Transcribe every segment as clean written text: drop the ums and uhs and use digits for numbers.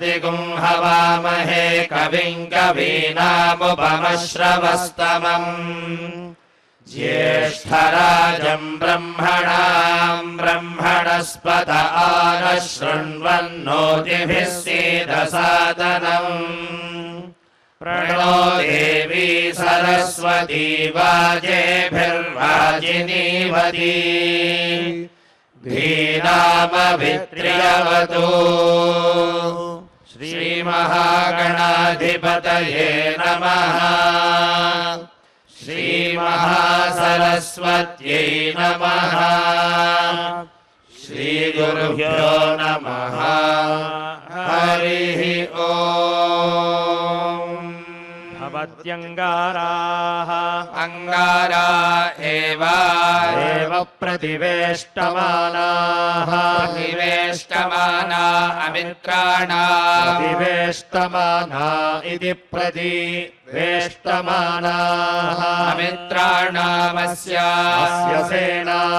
हवामहे कविं कवीनामुपमश्रवस्तमम् ज्येष्ठराजं ब्रह्मणां ब्रह्मणस्पत आनः शृण्वन्नोतिभिः सीदसादनम् प्रणो देवी सरस्वती वाजेभिर्वाजिनीवती धीनामभित्र्यवतु श्रीमहागणाधिपतये नमः श्रीमहासरस्वत्यै नमः श्रीगुरुभ्यो नमः हरिः ओम् भवत्यङ्गाराः अंगारा एव प्रतिवेष्टमानाः प्रतिवेष्टमाना अमित्राणा प्रतिवेष्टमाना इति प्रतिवेष्टमानाः अमित्राणामस्य सेनां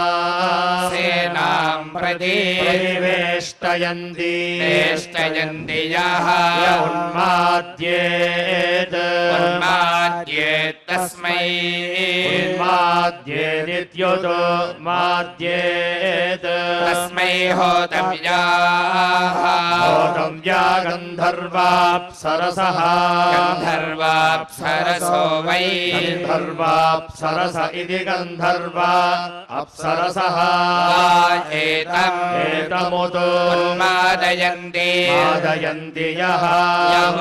प्रति प्रतिवेष्टयन्ति वेष्टयन्ति यः उन्माद्येत् तस्मै उन्माद्येदित्युतो माद्येत् तस्मै होतव्या गन्धर्वाप्सरसः गन्धर्वाप्सरसो वै गन्धर्वाप्सरस इति गन्धर्वा अप्सरसः एतमुतो उन्मादयन्ति यः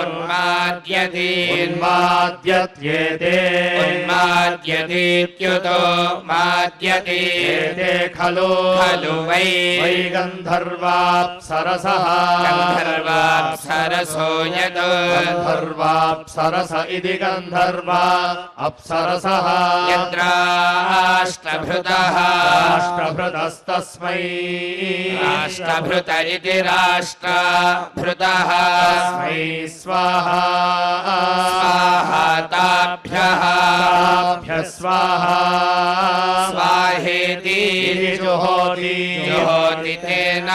उन्माद्यति उन्माद्यत्येते उन्माद्यतीत्युतो माद्यति एते खलु वै गन्धर्वाप्सरसः गन्धर्वाप्सरसो यत् गन्धर्वाप्सरस इति गन्धर्वा अप्सरसः यद्राष्ट्रभृतस्तस्मै राष्ट्रभृत इति राष्ट्रभृतः तस्मै स्वाहा ताभ्यः स्वाहा स्वाहेति जुहोति तेन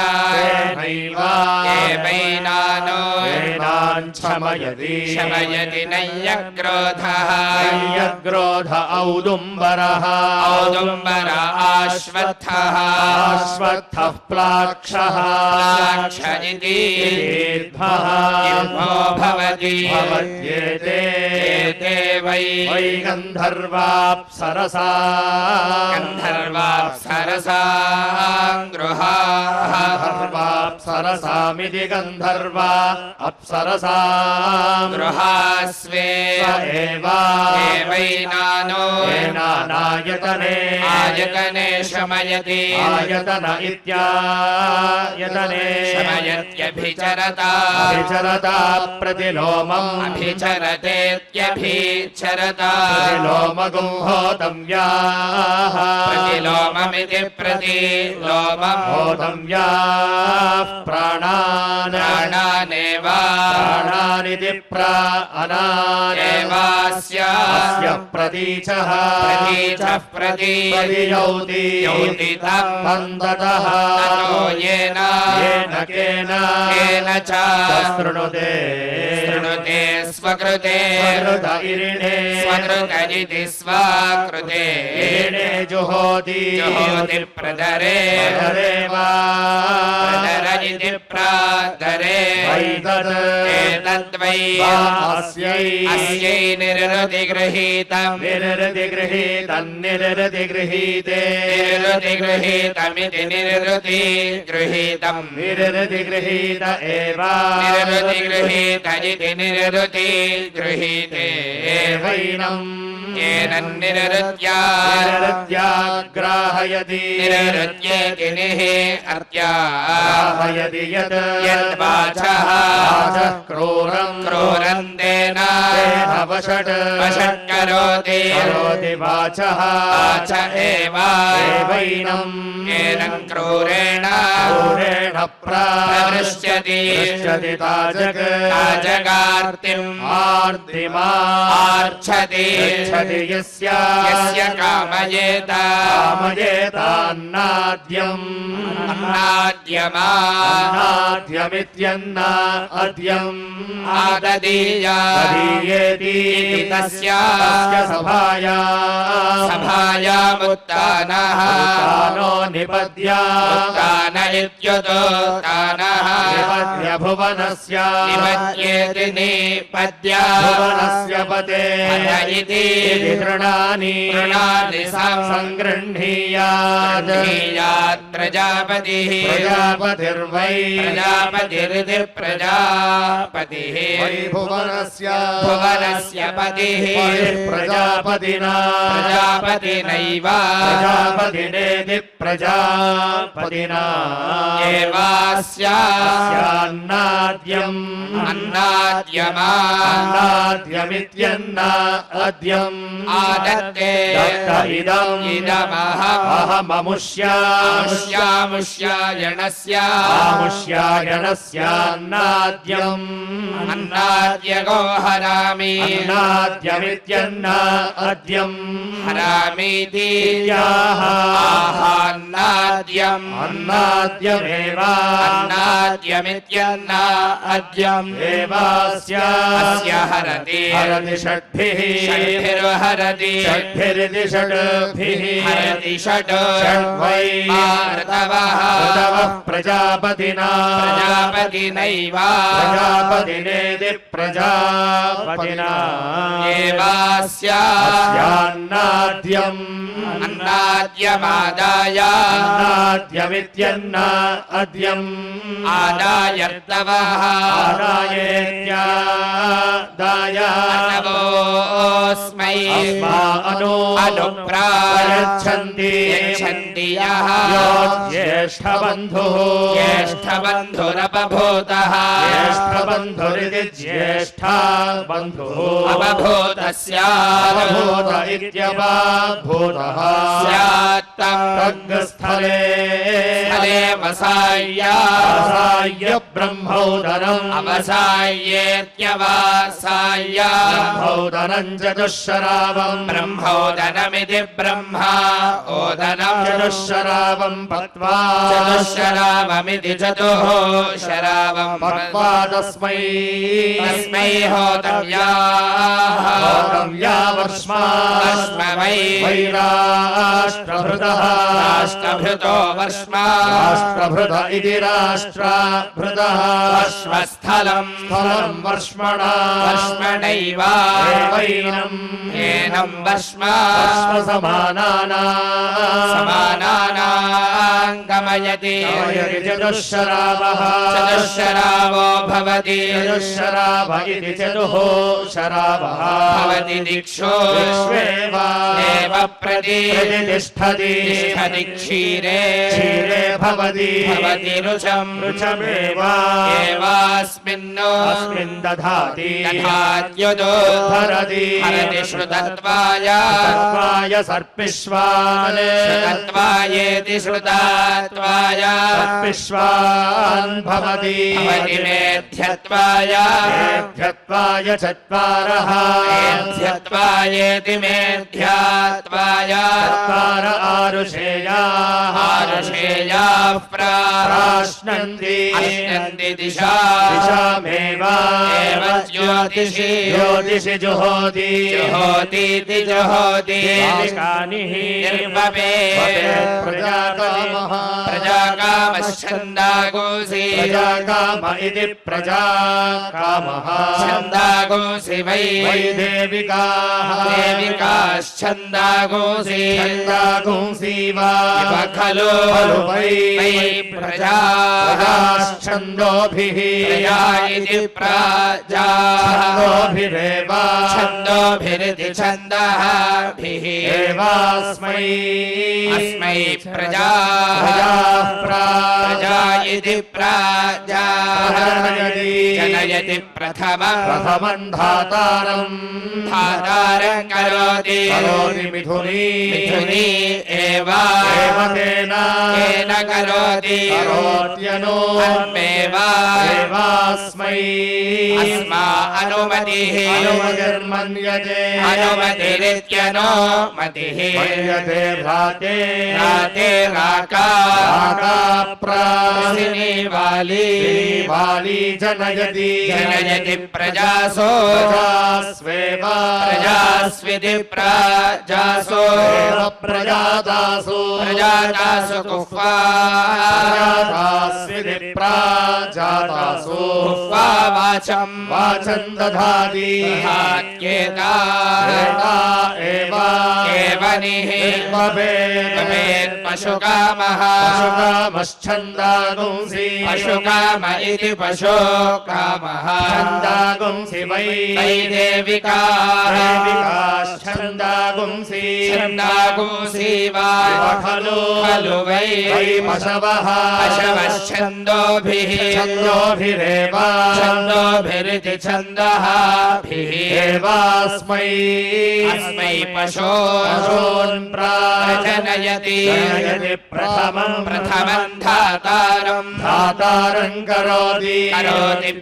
शमयति नय्यक्रोधः औदुम्बरः आश्वत्थः प्लाक्षः इति भवति एते वै गन्धर्वाप्सरसा गृहाः गन्धर्वाप्सरसामिति गन्धर्वा अप्सरसा गृहास्वे आयतने शमयति आयतन इत्यायतने शमयत्यभिचरता प्रतिलोमम् अभिचरतेत्यभिचरता प्रतिलोमगुं होतव्याः प्रतिलोममिति प्रतिलोमम् होतव्याः प्राणानेव प्राणानिति प्राणानेवास्य प्रतीचः प्रतियौति बन्धतः येन केन च शृणुते स्वकृते स्वकृत इति स्वकृते जुहोति प्रदरे इति प्रादरे एतद्वै अस्यै निर्हृति गृहीतम् निर्हृतिगृहीतमिति निर्हृति गृहीतम् निर्हृतिगृहीत एव निर्हृतिगृहीत इति निर्हृति गृहीते एवैनम् येन निर्हृत्याग्राहयति निर्हृत्येति निः अर्त्याहयति यद्वाचः क्रूरं तेन वषट्करोति वाचः वाच एवैनम् येन क्रूरेण प्रदृश्यति ताजगार्तिम् आर्च्छति यस्य कामयेतान्नाद्यमित्यन्ना अद्यम् आददीयेति तस्य सभायामुत्तानः निपद्यात्तान इत्युत्तानः निपद्य भुवनस्य निपद्येति निपद्या भुवनस्य पते इति तृणानि सङ्गृह्णीयात् प्रजापतिः प्रजापतिर्वै प्रजापतिरिति प्रजापतिः भुवनस्य पतिः प्रजापतिना प्रजापतिनैव प्रजापतिनेति प्रजापतिना एवास्यान्नाद्यम् अन्नाद्यमित्यन्न अद्यम् आदत्ते अहममुष्यायणस्यान्नाद्यम् अन्नाद्यगो हरामि अन्नाद्यमित्यन्न अद्यम् हरामीति अन्नाद्यम् अन्नाद्यमेव अन्नाद्यमित्यन्न अद्यम् एवास्य हरति षड्भिः षड्भिर्हरति षड्भिरिति षड्भिः हरति षड् षड्वै ऋतवः प्रजापतिना प्रजापतिनैव प्रजापतिनेति प्रजापतिना एवास्यान्नाद्यम् अन्नाद्यमादाय अन्नाद्यमित्यन्न अद्यम् आदायर्तवः आदायेत्यादाय नमोऽस्मै अनुप्रयच्छन्ति यः ज्येष्ठबन्धुः ज्येष्ठबन्धुरपभूतः ज्येष्ठबन्धुरिति ज्येष्ठा बन्धुः अपभूतस्यापभूत इत्यपभूतः स्यात्तस्थले वसाय्य ब्रह्मोदरम् अवसाय्येत्यवसाय्य ब्रह्मोदरम् चतुःशरावम् ब्रह्मोदनमिति ब्रह्मा ओदनम् चतुःशरावम् पत्वा चतुःशरावमिति चतुः शरावम् पत्वा तस्मै होतव्या वर्ष्मै वैराष्ट्रभृतः राष्ट्रभृतो वर्ष्मा राष्ट्रभृत इति राष्ट्रभृतः वर्ष्मस्थलम् स्थलम् वर्ष्मणा वर्ष्मणैव एनम् वर्ष्मा समानानाम् गमयति चतुःशरावः चतुःशरावो भवति चतुःशराव इति चतुः शरावः भवति दिक्षु विश्वेव देव प्रतिष्ठति क्षीरे क्षीरे भवति रुचम् रुचमेव एवास्मिन् दधाति दधात्युदोद्धरति हरति श्रुतत्वाय सर्पिष्वान् श्रुतत्वायेति श्रुतत्वाय सर्पिष्वान् भवति मेध्यत्वाय चत्वारः मेध्यत्वायेति मेध्यात्वाय चत्वार आरुषेयाः प्राश्नन्ति दिशामेव ज्योतिषि जुहोति प्रजाकामश्छन्दागोऽसि प्रजाकाम इति प्रजाकामः छन्दागोऽसि वै देविकाश्छन्दागोऽसि खलु वै प्रजाश्छन्दोभिः प्रजा इति प्राजाभिरेव छन्दोभिरिति छन्दःभिः अस्मै प्रजा इति प्राजा जनयति प्रथमम् धातारम् करोति मिथुनी एव तेन येन करोति करोत्यनु अन्मेवा देवास्मै अस्मा अनुमतिः अनुमतिर्मन्यते अनुमतिरित्यनुमतिः मन्यते भ्राते राते राका राकाप्रासिनी वाली वाली जनयति जनयति प्रजासो प्रजास्वेव प्रजास्विति प्रजासो प्रजादासु प्रजातासु कुह्वा प्रजादास्विति प्राजातासु कुह्वा वाचम् वाचं दधाति दधात्येता एता एव केवनिः भवेत् पशुकामः पशुकामश्छन्दागुंसि पशुकाम इति पशुकामः छन्दागुंसि वै देविकाः देविकाश्छन्दागुंसि छन्दागुंसि वा खलु खलु वै पशवः पशवश्छन्दोभिः छन्दोभिरेव छन्दोभिरिति छन्दःभिः देवास्मै अस्मै पशो पशून् प्रजनयति जनयति प्रथमम् प्रथमम् धातारम् धातारम् करोति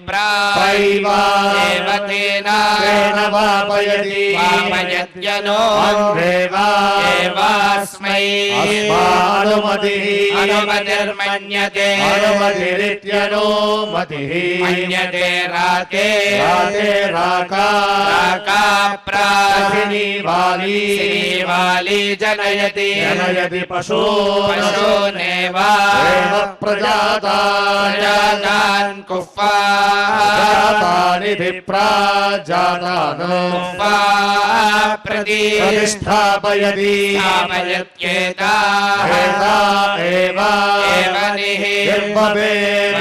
प्रैवा देवतेन तेन वापयति वापयत्यनो अन्वेवा देवास्मै अस्मानुमतिः अनुमतिर्मन्यते अनुमतिरित्यनुमतिः मन्यते राते राते राका राका प्रासिनी वाली वाली जनयति जनयति पशु पशूनेव प्रजातान् कुह्वा प्रजातानिधि प्राजातान् कुह्वा प्रतिष्ठापयति स्थापयत्येता एता एव एवनिः भवेत्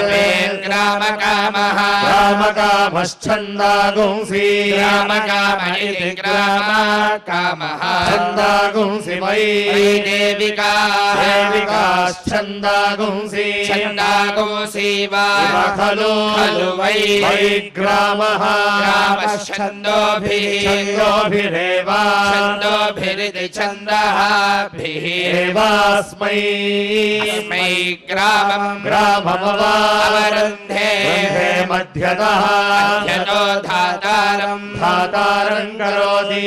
ग्रामकामः ग्रामकामश्छन्दागुंसि ग्रामकाम इति ग्रामकामः छन्दागुंसि वै देविकाः देविकाश्छन्दागुंसि छन्दागुंसि वा खलु वै ग्रामः ग्रामश्छन्दोभिः छन्दोभिरेव छन्दोभिरिति छन्दःभिः देवास्मै अस्मै ग्रामम् ग्राममवरुन्धे अवरुन्धे मध्यतः मध्यतो धातारम् धातारम् करोति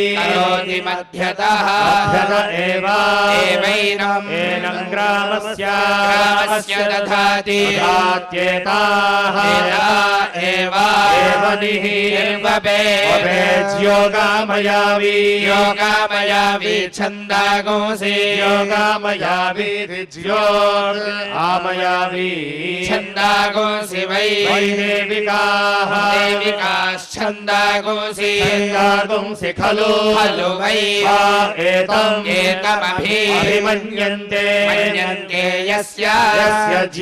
मध्यतः मध्यत एव एवैनम् एनं ग्रामस्य दधाति दधात्येताः एव एवनिः भवेज्योगामयावी योगामयावी छन्दागुंसि योगामयावी आमयावी छन्दागुंसि वै देविकाः देविकाश्छन्दागुंसि छन्दागुंसि खलु वै अभिमन्यन्ते मन्यन्ते यस्य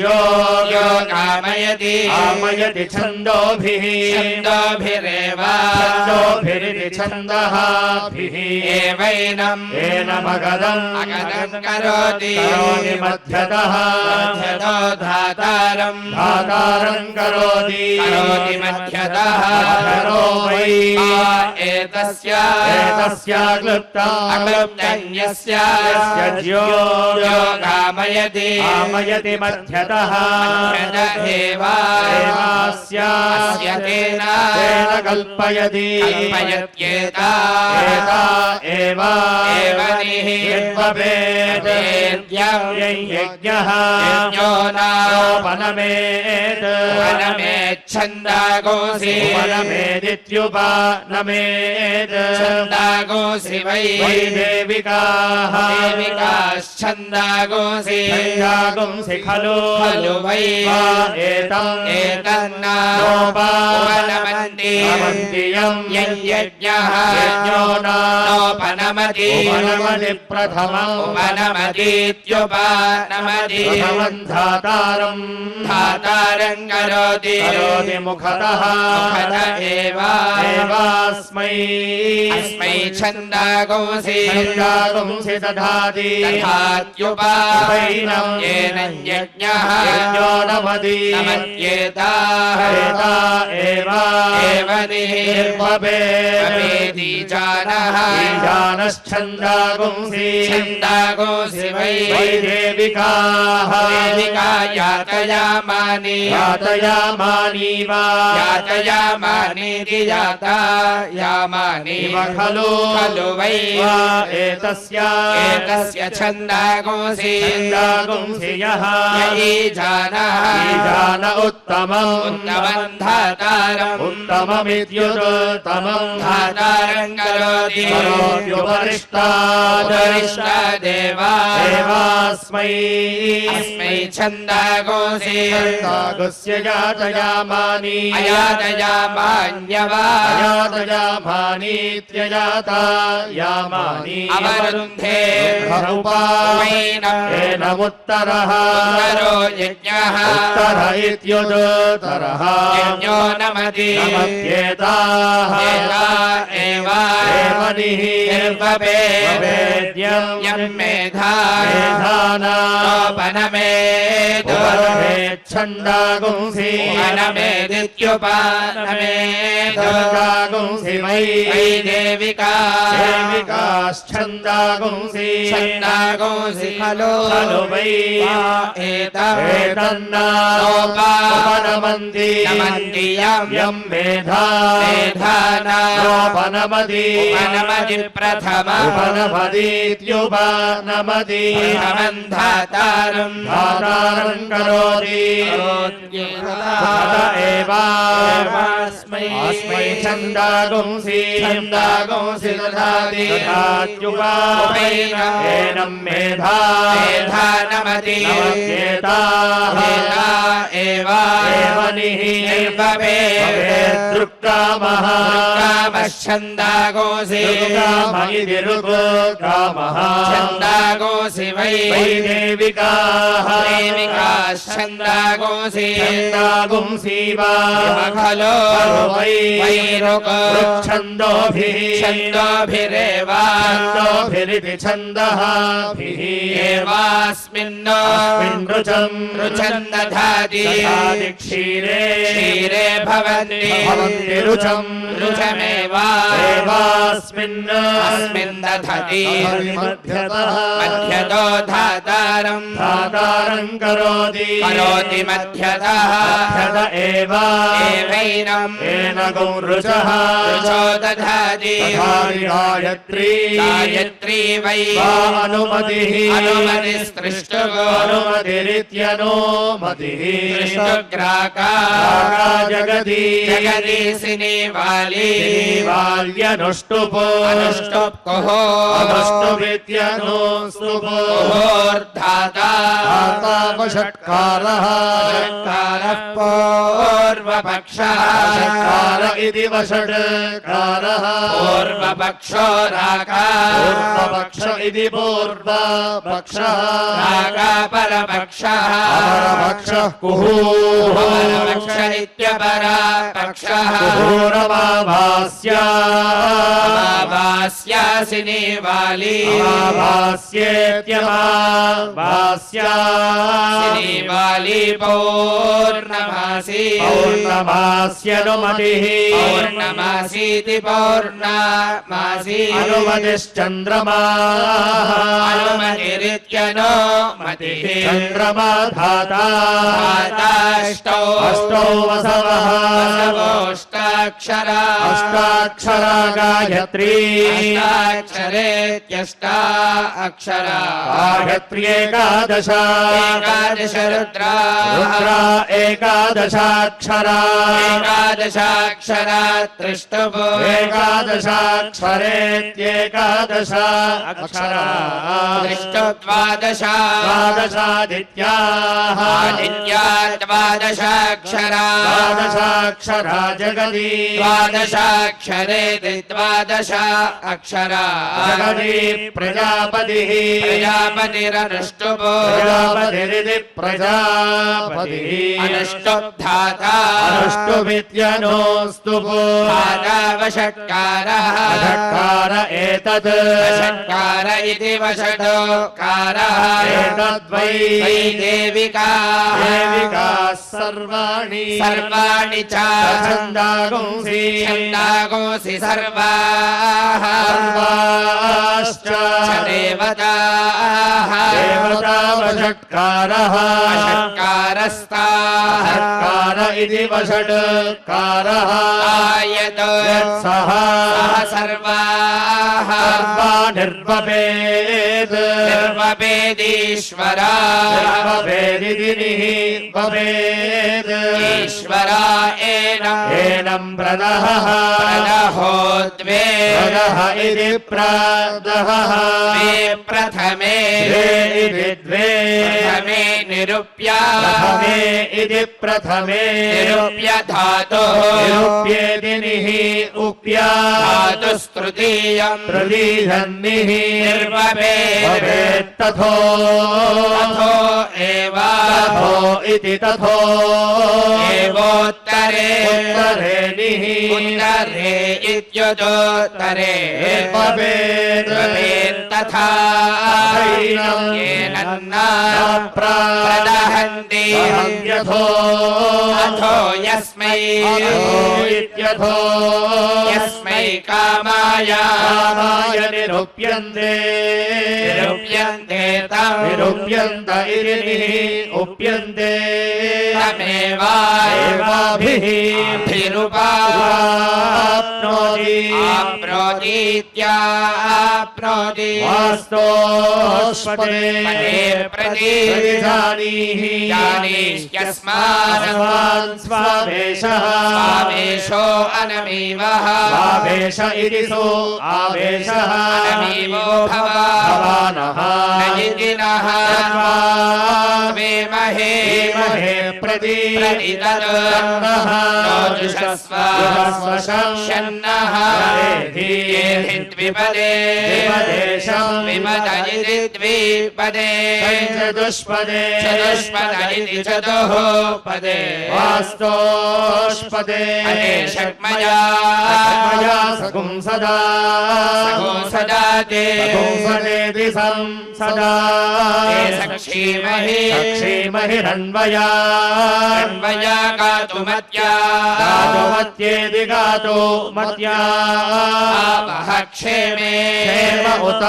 योगामयति आमयति छन्दोभिः छन्दोभिरेव छन्दोभिरिति छन्दःभिः एवैनम् एनमगदम् अगदम् करोति मध्यतः मध्यतो धातारम् करोति मध्यतः करो वै एतस्य क्लुप्ता अक्लुप्तन्यस्य योगामयति आमयति मध्यतः मध्यतः अस्य तेन कल्पयति कल्पयत्येता एता एव एवनिः यज्ञः यज्ञो नोपनमेत् वनमेच्छन्दागुंसि वनमेदित्युपनमेत् छन्दागुंसि वै देविकाः देविकाश्छन्दागुंसि छन्दागुंसि खलु वै एतन्न नोपनमन्ति यज्ञः नोपनमति उपनमति प्रथमम् उपनमतीत्युपनमति धातारम् धातारम् करोति करोति मुखतः मुखत एवास्मै अस्मै छन्दागुंसि छन्दागुंसि दधाति दधात्युपायनं येन यज्ञः यज्ञो नमत्येताः एव निर्भवेति जानः जानश्छन्दागुंसि छन्दागुंसि वै देविकाः देविका यातयामानि यातयामानि वा यातयामानीति यातयामानि खलु खलु वै एतस्य छन्दागुंसि छन्दागुंसियः जान उत्तमम् धातारम् उत्तममित्युत्तमम् धातारम् करोति देवास्मै अस्मै छन्दागुंसि छन्दागुस्य यातयामानि अयातयामान्यवा अयातयामानीत्ययातायामानि अवरुन्धे एनमुत्तरः उत्तरो यज्ञः उत्तर इत्युत्तरः यज्ञो नमत्येताः एवानिः निर्भवेद्यम् यं मेधा छन्दागुंसि उपनमेदित्युपनमेधुंसि वै देविकाश्छन्दागुंसि खलु वै एतन्नोपनमन्ति यं मेधानोपनमति प्रथमदीत्युपनमति धातारम् करोति एवास्मै छन्दागुंसि दधाति एनं मेधानमति दृक्कामः कामश्छन्दागुंसि कामः छन्दागुंसि वै देविकाश्छन्दागुंसि छन्दागुंसि खलु छन्दोभिरेव छन्दोभिरिति छन्दःभिः एवास्मिन् रुचं दधाति क्षीरे भवन्ति रुचमेवास्मिन् दधति मध्यतो धातारम् करोति मध्यतः एवैनम् रुचः रुचो दधाति गायत्री वै अनुमतिस्तृष्टुगो अनुमतिरित्यनुमतिः दृष्टुग्राका जगदीशिनी वाल्यनुष्टुपो अनुष्टुप्कुहो अनुष्टुविद्यनुष्टुपोर्धाता पूर्वपक्षः इति वषट्कारः पूर्वपक्षो राका पूर्वपक्ष इति पूर्वपक्षः राका परपक्षः परपक्षः कुहू परपक्ष इत्यपरपक्षः कुहूरमाभास्यासिनी वाली भास्येत्यमाभास्यासिनी वाली पौर्णमास्यनुमतिः पौर्णमासीति पौर्णमासी अनुमतिश्चन्द्रमा अनुमतिरित्यनुमतिः चन्द्रमा धाता धाताष्टौ वसवः वसवोऽष्टाक्षरा अष्टाक्षरा गायत्री अष्टाक्षरेत्यष्टा अक्षरा गायत्र्येकादश रुद्रा एकादशाक्षरा एकादशाक्षरा त्रिष्टुपो एकादशाक्षरेत्येकादश अक्षरा त्रिष्टु द्वादश द्वादशादित्याः आदित्या द्वादशाक्षरा द्वादशाक्षरा जगदी द्वादशाक्षरेति द्वादश अक्षरा जगदी प्रजापतिः प्रजापतिरनुष्टुपो प्रजापतिरिति प्रजापतिः अनुष्टुप्धाता अनुष्टुमित्यनोऽस्तुपो धाता वषट्कारः वषट्कार एतत् वषट्कार इति वषटकारः एतद्वै वै देविकाः देविकाः सर्वाणि सर्वाणि च छन्दागुंसि छन्दागोऽसि सर्वाः सर्वाश्च च देवताः देवता वषट्कारः वषट्कारस्ताः वषट्कार इति वषट्कारः आयत सः सः सर्वाः निर्वपेत् निर्वपेदीश्वरा निर्वपेदिति वपेत् ईश्वरा एनं प्रदहः प्रदहो द्वे प्रदह इति प्रदहः द्वे प्रथमे द्वे इति द्वे प्रथमे निरूप्य प्रथमे इति प्रथमे निरूप्य धातुः निरूप्येदिनिः उप्या धातुस्तृतीयम् तृतीयन्निः निर्वपेत् तथो तथो एव तथो इति तथो एवोत्तरे उत्तरेनिः उत्तरे इत्युदोत्तरे तथा येन न प्रदहन्ति यथो अथो यस्मै इत्यथो यस्मै कामाय निरूप्यन्ते निरूप्यन्ते तं निरूप्यन्त इति उप्यन्ते तमेव एवाभिः भिरुपाप्नोति आप्नोतीत्याप्नोति वास्तोष्पदे प्रति जानीहि जानीष्यस्मान् स्वावेशः स्वावेशो अनमीवः स्वावेश इति सो आवेशः अनमीवो भवानः नयितिनः स्वेमहे प्रति प्रतिदन्नः नोजुषस्व शन्नः येहि द्विपदे विपद इति द्विपदे चतुष्पदे चतुष्पद इति चतुःपदे वास्तोष्पदे अने षट्मया सकुंसदा सदा ते सकुंसदेति संसदा सक्षीमहि अन्वया गातुमत्या गातुमत्येति गातुमत्या आवह क्षेमे क्षेम उत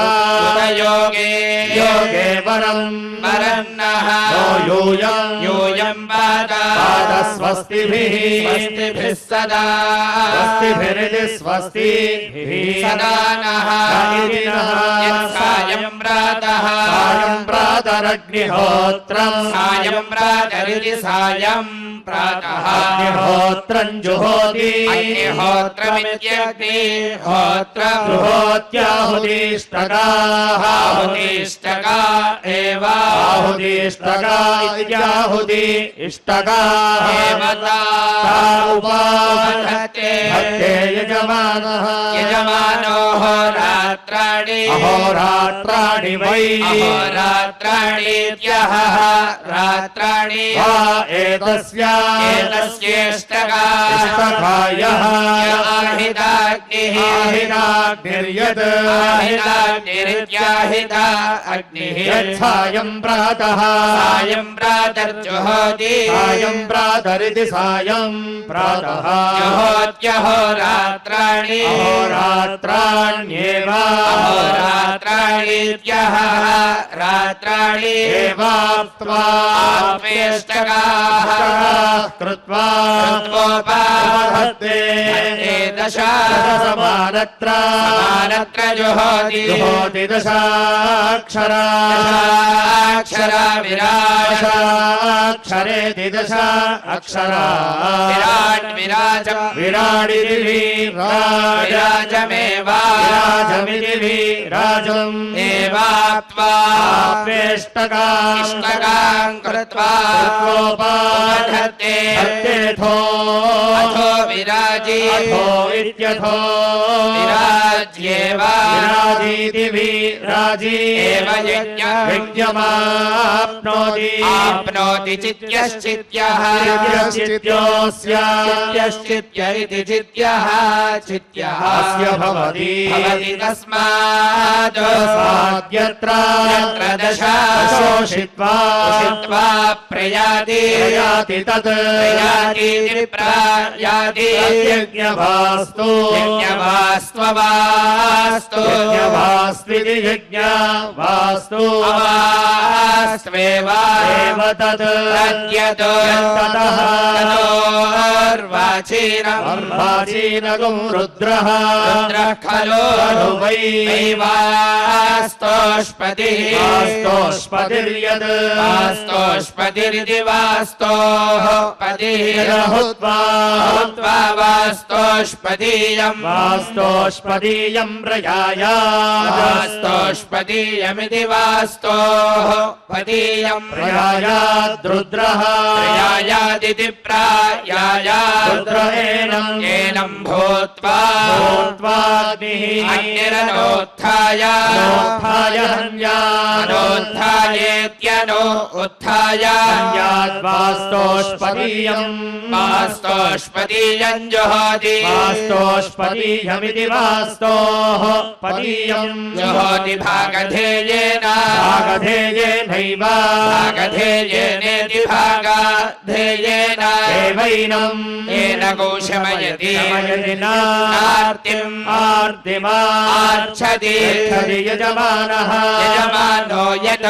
योगे योगे वरम् वरन्नः यूयम् स्वस्तिभिः सदा स्वस्तिभिरिति स्वस्तिभिः सदा नः सायं प्रातः प्रातरग्निहोत्रम् सायं प्रातरिति सायं प्रातः अग्निहोत्रम् जुहोति अग्निहोत्रमित्यग्निहोत्रम् जुहोत्याहुतिष्टकाः आहुतिष्टका एव आहुतिष्टका इत्याहुति इष्टकाः देवता उपाधत्ते भक्ते यजमानः यजमानो रात्राणि अहोरात्राणि वै अहोरात्राणीत्यः रात्राणि वा एतस्येष्टकायः आहिताग्निः आहिताग्निर्यत् आहिताग्निरित्याहिता अग्निः यच्छायम् प्रातः सायं प्रातर्जुहोति सायं प्रातरिति सायं प्रातः जुहोत्यहोरात्राणि अहोरात्राण्येव अहोरात्राणीत्यः रात्राणि एवाप्त्वा आत्मेष्टकाः कृत्वा कृत्वोपाधत्ते दशमानत्र जुहोति जुहोति दशाक्षरा अक्षरा विराट अक्षरेति दश अक्षरा विराट विराजम विराडिति विराजमेव विराजमिति विराजम् एवाप्त्वा आप्येष्टका इष्टकां कृत्वा कृत्वोपधत्ते धत्तेऽथो अथो विराजी अथो इत्यथो विराज्येव विराजीति विराजी एव यज्ञमाप्नोति आप्नोति चित्यश्चित्यः चित्यश्चित्य इति चित्यः चित्यः अस्य भवति भवति तस्मात् साद्यत्र यत्र दश शोषित्वा उषित्वा प्रयाति प्रयाति तत् प्रयातीति प्रयाति यज्ञभास्तु यज्ञवास्त्ववास्तु यज्ञभास्त्विति यज्ञवास्तु अवास्त्वेव एव तत् तद्यतो यत्ततः ततोर्वाचीनम् अर्वाचीनगुं रुद्रः रुद्रः खलु वै वास्तोष्पतिः वास्तोष्पतिर्यद् वास्तोष्पतिरिति वास्तोः पतिः हुत्वा हुत्वा वास्तोष्पतीयम् वास्तोष्पदीयं प्रयायात् वास्तोष्पतीयमिति वास्तोः पतीयम् प्रयायाद्रुद्रः प्रयायादिति प्रायायात् रुद्र एनम् भूत्वा भूत्वाग्निः अग्निरनोत्थाय नोत्थाय हन्यात् अनोत्थायेत्यनो उत्थाय वास्तोष्पदीयम् वास्तोष्पतीयम् जुहोति वास्तोष्पदीयमिति वास्तोः पदीयम् जुहोति भागधेयेन भागधेयेनैव भागधेयेनेति भागधेयेन एवैनम् येन गोशमयति शमयति नार्तिम् आर्तिमार्च्छति आर्च्छति यजमानः यजमानो यत्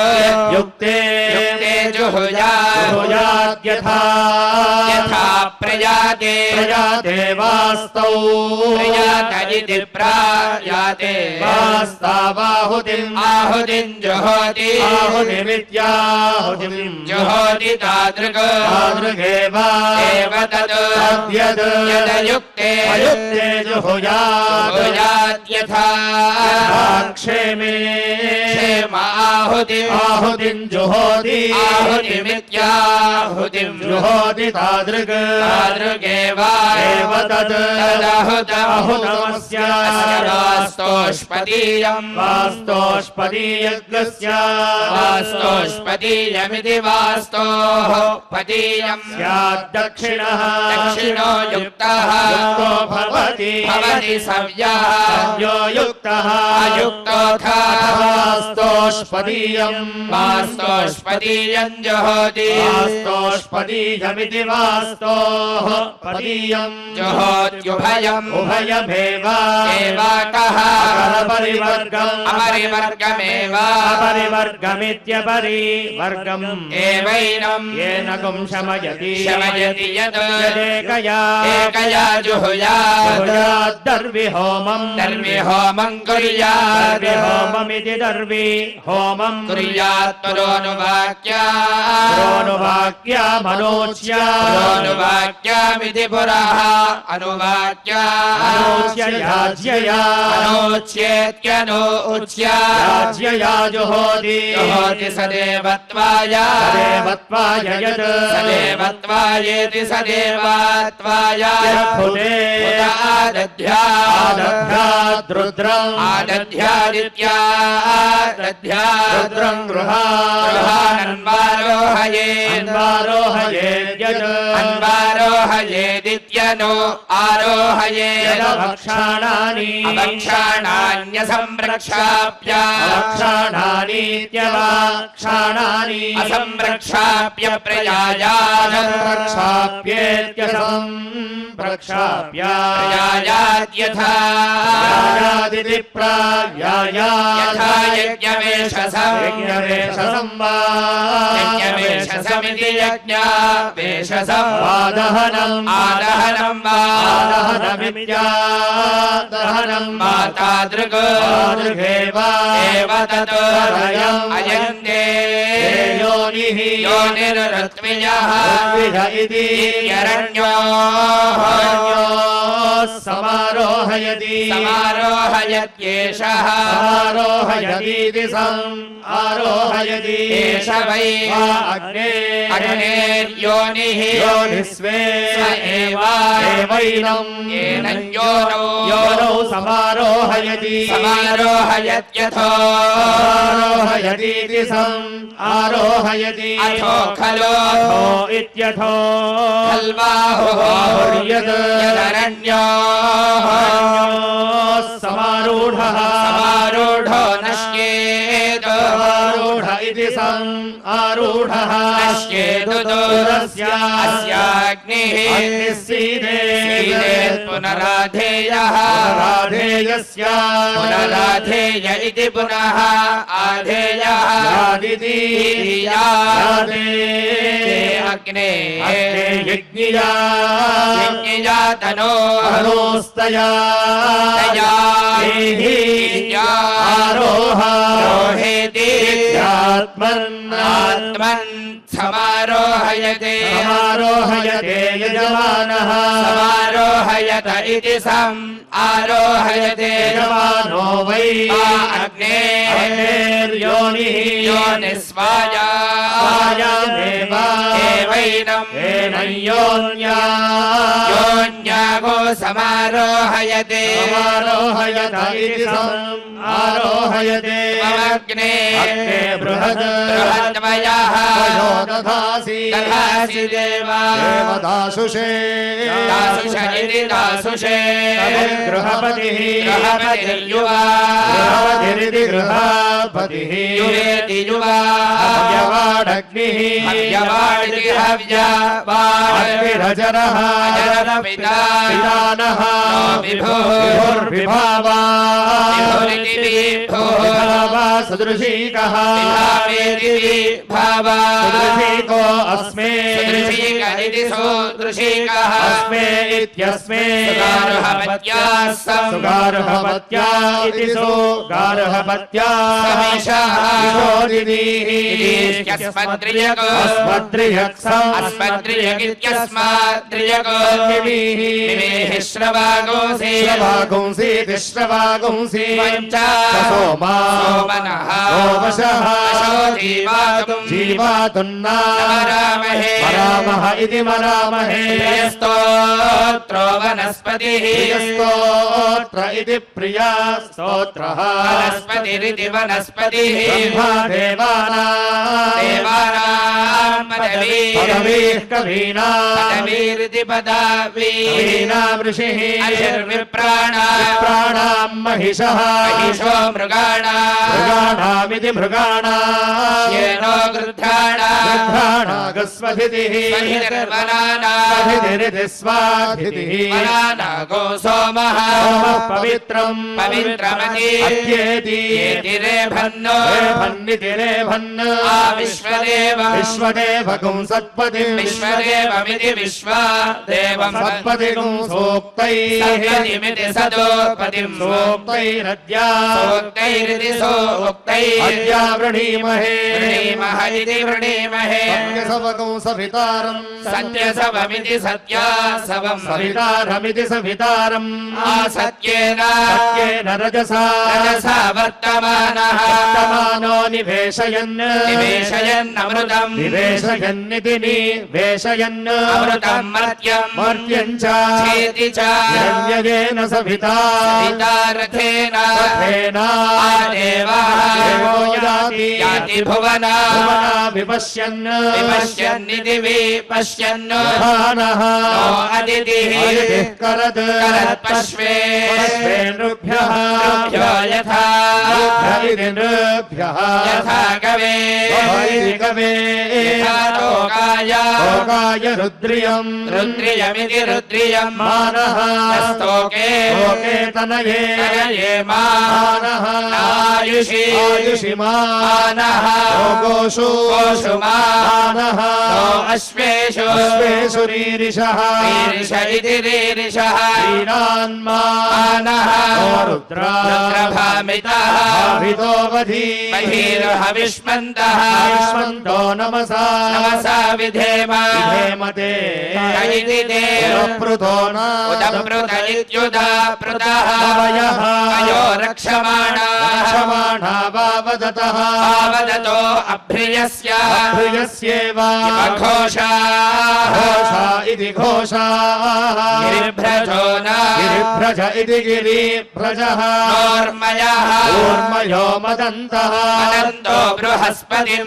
युक्ते जुहुयात् यथा प्रयाते प्रयाते वास्तौ प्रयात इति प्रायाते वास्तावाहुतिम् आहुतिम् जुहोति आहुतिमित्याहुतिम् जुहोति तादृगेव एव तत् तद्यद् यदयुक्ते अयुक्ते जुहुयात् यथा क्षेमे क्षेम आहुतिम् जुहोति आहुतिमित्याहुतिम् जुहोति तादृगेव एव तद् तदहुतमस्य वास्तोष्पतीयम् वास्तोष्पदीयज्ञस्य वास्तोष्पतीयमिति वास्तोः पतीयम् स्याद्दक्षिणः दक्षिणो युक्तः युक्तो भवति भवति सव्यः सव्यो युक्तः अयुक्तोऽथ वास्तोष्पदीयम् वास्तोष्पतीयम् जुहोति वास्तोष्पदीयमिति वास्तोः पदीयम् जुहोत्युभयम् उभयमेव एवाकः अपरिवर्गम् अपरिवर्गमेव अपरिवर्गमित्यपरिवर्गम् एवैनम् येन गुं शमयति शमयति यत् यदेकया एकया जुहुयात् जुहुयाद्दर्विहोमम् दर्विहोमम् कुर्यात् दर्विहोममिति दर्विहोमम् कुर्यात् पुरोनुवाक्यामनोच्य पुरोनुवाक्यामिति पुरः अनुवाक्या अनोच्य याज्यया अनोच्येत्यनो उच्य याज्यया जुहोति जुहोति सदेवत्वाय सदेवत्वाय यत् सदेवत्वायेति सदेवत्वाय यत्फुटे आदध्याद्रुद्रम् रुद्रम् गृहान्वारोहयेद् अन्वारोहयेदित्यनो आरोहयेत् यदभक्षाणानि अभक्षाणान्यसंरक्षाप्य अभक्षाणानीत्यवाक्षाणानि असंरक्षाप्य प्रयायात् प्रक्षाप्येत्यसंप्रक्षाप्य प्रयायाद्यथा यायादिति प्रायायात् यथा यज्ञवेषसम् यज्ञवेषसम् वा यज्ञवेषसमिति यज्ञवेषसम् आदहनम् आदहनम् वा आदहनमित्यादहनम् मातादृगेव एव तत् अयन्ते योनिः योनिरुत्विजः ऋत्विज इति समारोहयति समारोहयत्येषः समारोहयतीति आरोहयति एष वै अग्नेर्योनिः योनिस्वे एवैनम् येन योनौ समारोहयति समारोहयत्यथो आरोहयतीति आरोहयति अथो खलो इत्यथो खल्वाहुः यदरण्यो समारूढः समारूढो नश्येत् समारूढ इति आरूढः नश्येतु अस्याग्निः सीदेत् पुनराधेयः पुनराधेय इति पुनः आधेयः अग्ने यज्ञिया तनोस्तया आरोहेति आत्मन् समारोहयते यजमानः समारोहयत इति आरोहयते यजमानो वै अग्नेर्योनिः योनिस्वायामेव एवैनम् योन्यागो समारोहयते इति आरोहयते अग्ने बृहद्वयः दधासि देवदाशुषे इति दाशुषे गृहपतिः गृहपतिर्युवा गृहपतिः युवेति युवा हव्यवाडग्निः हव्यवाडिति हव्यवाडिरजरः पितानः विभुर्विभावा सदृशीकः सदृशीको अस्मे सदृशीक इति सदृशीकः अस्मे इत्यस्मे सुगार्हपत्या इति सुगार्हपत्या श्रवागुंसि सोमनः जीवातुन्ना मरामः इति मरामहे स्तोत्रो वनस्पतिः स्तोत्र इति प्रिया स्तोत्रः वनस्पतिरिति वनस्पतिः देवानां पदवीः कवीनां पदवीरिति ऋषिः अशिर्विप्राणां महिषः महिषो मृगाणामिति मृगाणां येनो गृध्राणागस्वधितिः स्वधितिर्वनानां स्वाधितिः वनानागो सोमः पवित्रम् पवित्रमति रेभन्नो विश्वदेवं सत्पतिम् विश्वदेवमिति विश्वदेवं सत्पतिम् सोक्तैमिति सदोपतिम् सोक्तैरिति सोक्तैर्या वृणीमहे इति वृणीमहे सत्यसवकं सवितारम् सत्यसवमिति सत्यासवम् सवितारमिति सवितारम् असत्येन रजसा वर्तमानो निवेशयन्नमृतम् निवेशयन्निति निवेशयन् अमृतम् मर्त्यम् च चेति च हिरण्ययेन सविता रथेन देवो याति भुवना विपश्यन्निति विपश्यन् भानः अदितिः करत्पश्वे नृभ्यः यथा यथा गवे लोकाय रुद्रियमिति रुद्रियम् मानः स्तोके तनये मानः आयुषि मानः गोषु मा मानः नो अश्वेषु अश्वेषु रीरिषः रीरिष इति रीरिषः ीरान्मानः रुद्रा रुद्रभामितः भावितो वधी बहिर्हविष्मन्तः विष्मन्तो नमसा नमसा विधेम विधेमते इति ते उदप्रुतो न उदप्रुत इत्युदाप्रुतः कवयः अयो रक्षमाणाः रक्षमाणा वावदतः आवदतो अभ्रियस्य अभ्रियस्येव घोषाः घोषा इति घोषाः गिरिभ्रजो न गिरिभ्रज इति गिरिभ्रजः नोर्मयः ऊर्मयो मदन्तः अनन्तो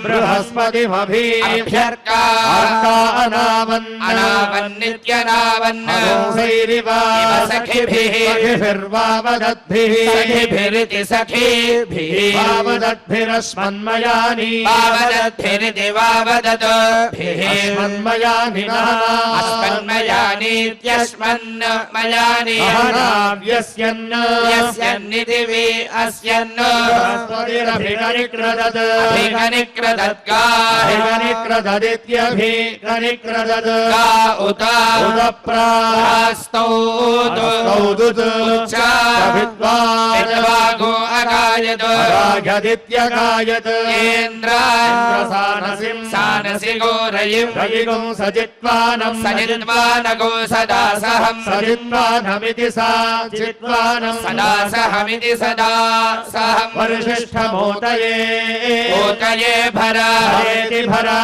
बृहस्पतिमभीभ्यर्का अनावन् अनावन्नित्यनावन् हंसैरिव इव सखिभिः सखिभिर्वावदद्भिः सखिभिरिति सखिभिः वावदद्भिरस्मन्मयानि वावदद्भिरिति वावदद्भिः अस्मन्मयानि नः अस्मन्मयानीत्यस्मन्मयानि अहनाव्यस्यन् यस्यन्निति वि अस्यन् बृहस्पतिरभिगनिक्रदत् अभिगनिक्रदद्गाः अभिगनिक्रददित्यभिगनिक्रदत् गा उत उदप्रास्तौ स्तौतु विद्वागो अगायत् अगायदित्यगायत् इन्द्रासानसिं सानसि गोरयिं रयिगुं सजित्वानं सजित्वानगो सदा सहं सजित्वानमिति सा जित्वानं सदा सहमिति सदा सहं वरिष्ठमोतये ओतये भरा हरेति भरा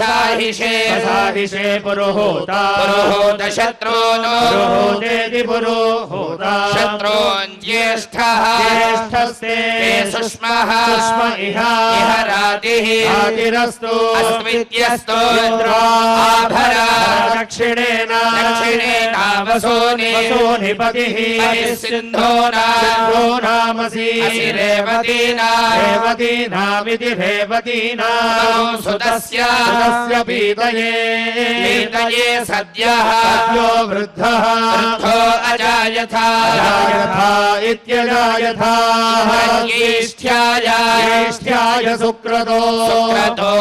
साहिषे साहिषे पुरोहोता पुरोहोत शत्रूनो पुरोहोतेति पुरोहोता शत्रून् ज्येष्ठः ज्येष्ठस्ते सुष्मः सुष्म इह रातिः रातिरस्तु अस्मित्यस्तु आभरा आभरा दक्षिणेन दक्षिणेनावसोनि वसोनिपतिः सिन्धो सिन्धो नामसि असि रेवतीनां रेवतीनामिति रेवतीनां सुतस्य सुतस्य पीतये पीतये सद्यः सद्यो वृद्धः वृद्धो अजायथा अजायथा इत्यजायथा ज्येष्ठ्याय ज्येष्ठ्याय सुक्रतो सुक्रतो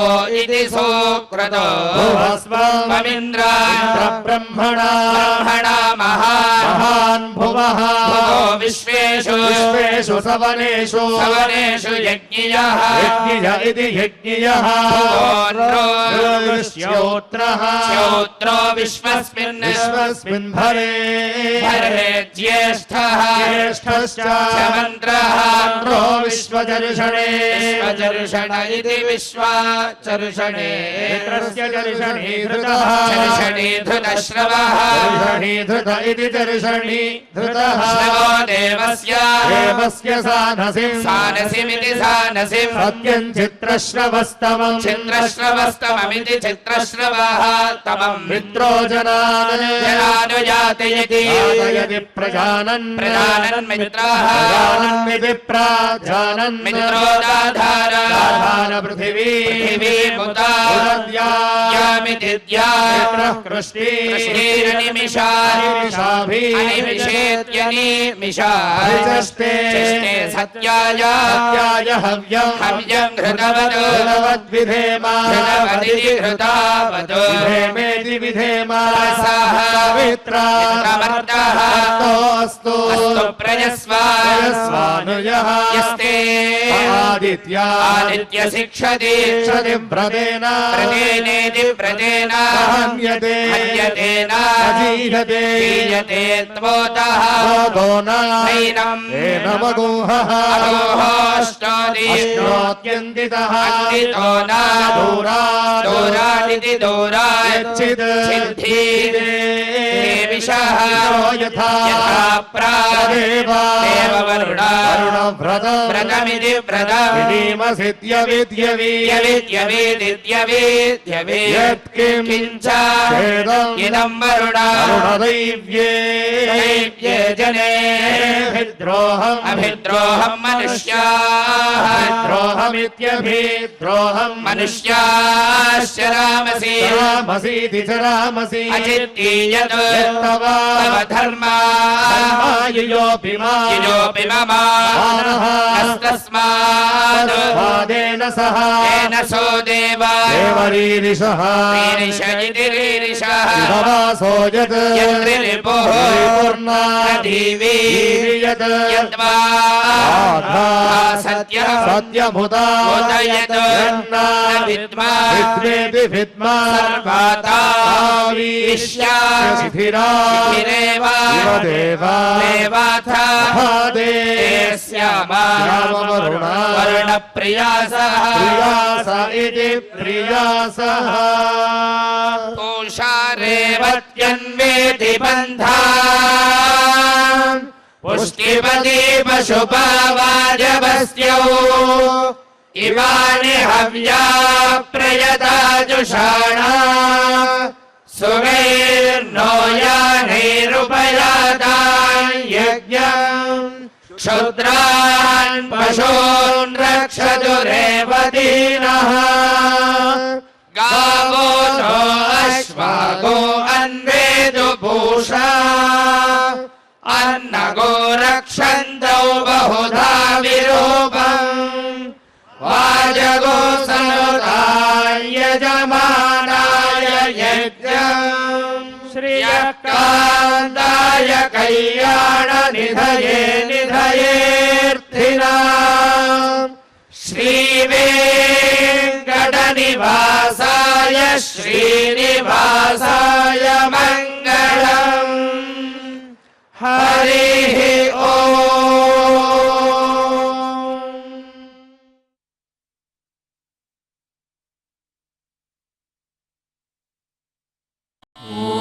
इति सुक्रतो भुवस्वमिन्द्र ब्रह्मणा ब्रह्मणा महान् भुवः भुवो विश्वेषु विश्वेषु सवनेषु सवनेषु यज्ञियः यज्ञिय इति यज्ञियः श्योत्रः श्योत्रो विश्वस्मिन् विश्वस्मिन् भरे भरे ज्येष्ठः ज्येष्ठश्च मन्त्रः मन्त्रो विश्वचर्षणे विश्वचर्षण इति विश्वाचर्षणे चर्षणे धृतः चर्षणे धृतश्रवः चर्षणी धृत इति चर्षणी धृतः श्रवो देवस्य देवस्य सानसिं सानसिमिति सानसिं सत्यं चित्रश्रवस्तमं चित्रश्रवस्तममिति चित्रश्रवः तमं मित्रो जनानुजातयति जातयति प्रजानन् प्रजानन् मित्राः प्रजानन्मिति प्राजानन् मित्रो दाधार दाधार पृथिवी पृथिवीमुता यामिति द्या मित्रः कृष्णीरनिमिषाभिः अनिमिषेत्यनिमिषाभिचष्टे सत्याय सत्याय हव्यं हव्यं घृतवत् घृतवद्विधेम घृतवदिति घृतावत् विधेमेति विधेम पवित्रा पवित्रामर्तः अस्तु अस्तु प्रयस्वानुयः यस्ते आदित्या आदित्य शिक्षति क्षति व्रतेन व्रतेनेति व्रतेन हन्यते हन्यतेन जीयते जीयते त्वोतः भोगो नैनम् नमगोहः अगोहोष्टोदि अष्टोत्यन्तितः अन्तितो न दूरात् दूरादिति दूरात् यच्चित् सिद्धिदेविषः यथा प्रादेव देववरुणा वरुणव्रतं व्रतमिति व्रतम् यविद्यवेदिद्यवेद्यवे यत्किञ्च इदं वरुणा वरुणदैव्ये दैव्ये जने अभिद्रोहम् चरामसि चरामसीति चरामसि अचित्तीयत् यत्तव तव धर्मा धर्मायुयोऽपि मा युयोऽपि मम मानः तस्मात् वादेन सह तेन सो देवा देवरीरिषः रीरिष इति रीरिषः विभवासो यत् यद्रिरिपुः परिपूर्णा दीवी यत् यद्वा सत्यः सत्यमुदा उदयत् यन्न विद्मा विद्मेति विद्मा सर्वदा विश्या शिथिरा शिथिरेव इव देवा देवाथ महादेस्यामा वरुणा वर्णप्रियासः प्रियास इति प्रियासः तुषारेवत्यन्वेति बन्धा पुष्टिपदी पशुपावाजवस्यौ इवानि हव्या प्रयता जुषाणा सुगैर्नो यानैरुपयातान् यज्ञम् क्षुद्रान् पशून् रक्षतु रेवतीनः गावो नो अश्वागो अन्वेदु पूषा अन्नगो रक्षन्तौ बहुधा विरूपम् वाजगो सनुताय यजमानाय यज्ञम् श्रियकान्ताय कल्याण निधये निधयेऽर्थिनाम् श्रीवेङ्कटनिवासाय श्रीनिवासाय मङ्गलम् हरिः ॐ